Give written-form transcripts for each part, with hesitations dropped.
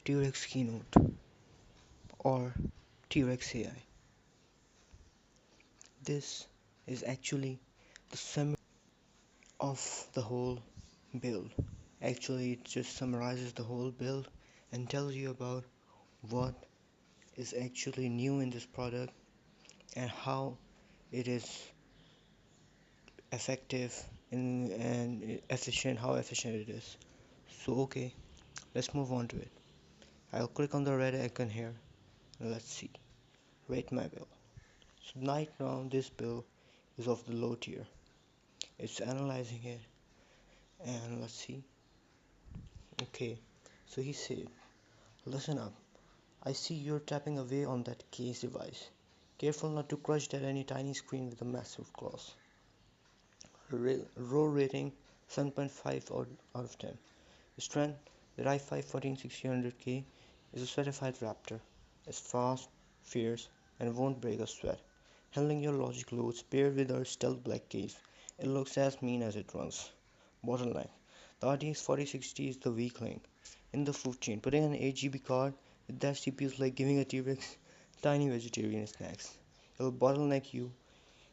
Trex keynote or Trex AI. This is actually the summary of the whole build. Actually, it just summarizes the whole build and tells you about what is actually new in this product and how it is effective and efficient, how efficient it is. So, okay, let's move on to it. I'll click on the red icon here. Let's see. Rate my bill. So right now this bill is of the low tier. It's analyzing it and let's see. Okay, so he said, listen up. I see you're tapping away on that case device. Careful not to crush that any tiny screen with a massive claws. Raw rating 7.5 out of 10. Strength, the i5 14600K is a certified Raptor. It's fast, fierce, and won't break a sweat. Handling your logic loads paired with our stealth black case, it looks as mean as it runs. Bottleneck. The RTX 4060 is the weak link in the food chain. Putting an 8 GB card with that CPU is like giving a T-Rex tiny vegetarian snacks. It'll bottleneck you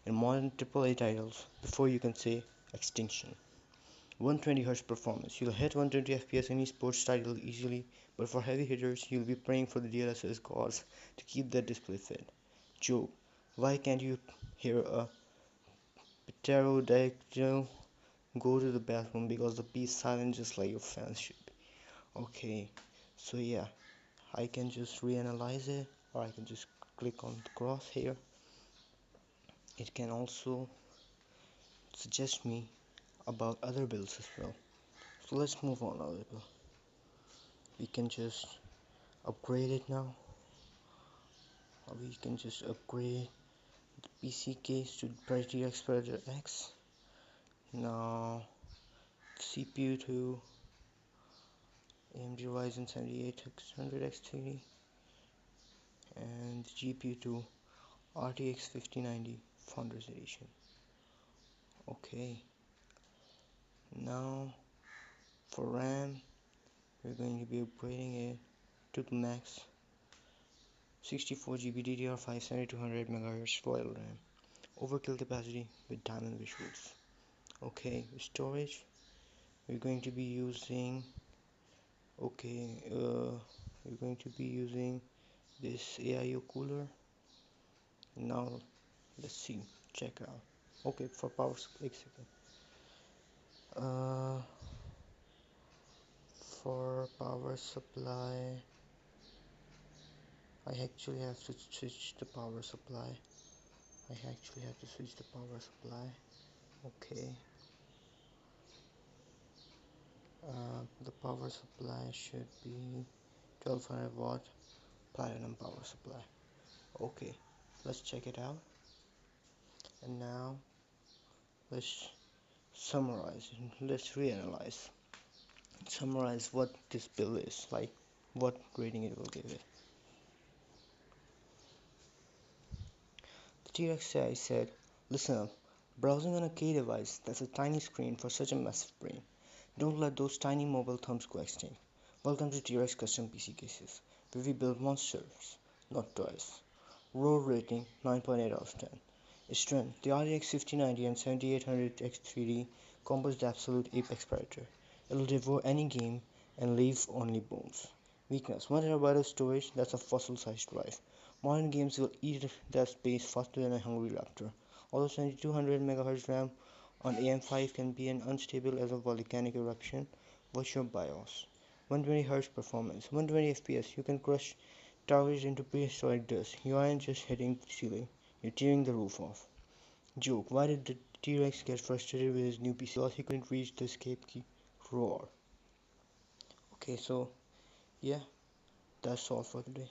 in modern AAA titles before you can say extinction. 120Hz performance. You'll hit 120 FPS in any sports title easily, but for heavy hitters, you'll be praying for the DLSS gods to keep that display fit. Joke. Why can't you hear a pterodactyl go to the bathroom because the piece silent just like your fans should be? Okay, so yeah, I can just reanalyze it, or I can just click on the cross here. It can also suggest me about other builds as well. So let's move on a little. We can just upgrade it now. We can just upgrade the PC case to Trex Predator X. Now CPU to AMD Ryzen 7800 X3D and GPU to RTX 5090 Founders Edition. Okay, now for RAM, we're going to be upgrading it to the max 64 GB DDR5 7200 MHz Royal RAM. Overkill capacity with diamond visuals. Okay, storage, we're going to be using this AIO cooler. Now let's see, check it out. Okay, for power supply, for power supply, I actually have to switch the power supply. Okay, the power supply should be 1200 watt platinum power supply. Okay, let's check it out. And now let's summarize it. Let's summarize what this build is like, what rating it will give it. The Trex Ai said, listen up, browsing on a K device that's a tiny screen for such a massive brain. Don't let those tiny mobile thumbs go extinct. Welcome to Trex Custom PC Cases, where we build monsters, not toys. Raw rating 9.8 out of 10. Strength, the RTX 5090 and 7800 X3D combos the absolute apex predator. It'll devour any game and leave only bones. Weakness, 1TB of storage, that's a fossil-sized drive. Modern games will eat that space faster than a hungry raptor. Although 7200 MHz RAM on AM5 can be as unstable as a volcanic eruption, watch your BIOS. 120Hz performance, 120 FPS, you can crush towers into prehistoric dust. You aren't just hitting the ceiling, you're tearing the roof off. Joke, why did the T-Rex get frustrated with his new PC? Because he couldn't reach the escape key. Roar. Okay, so yeah, that's all for today.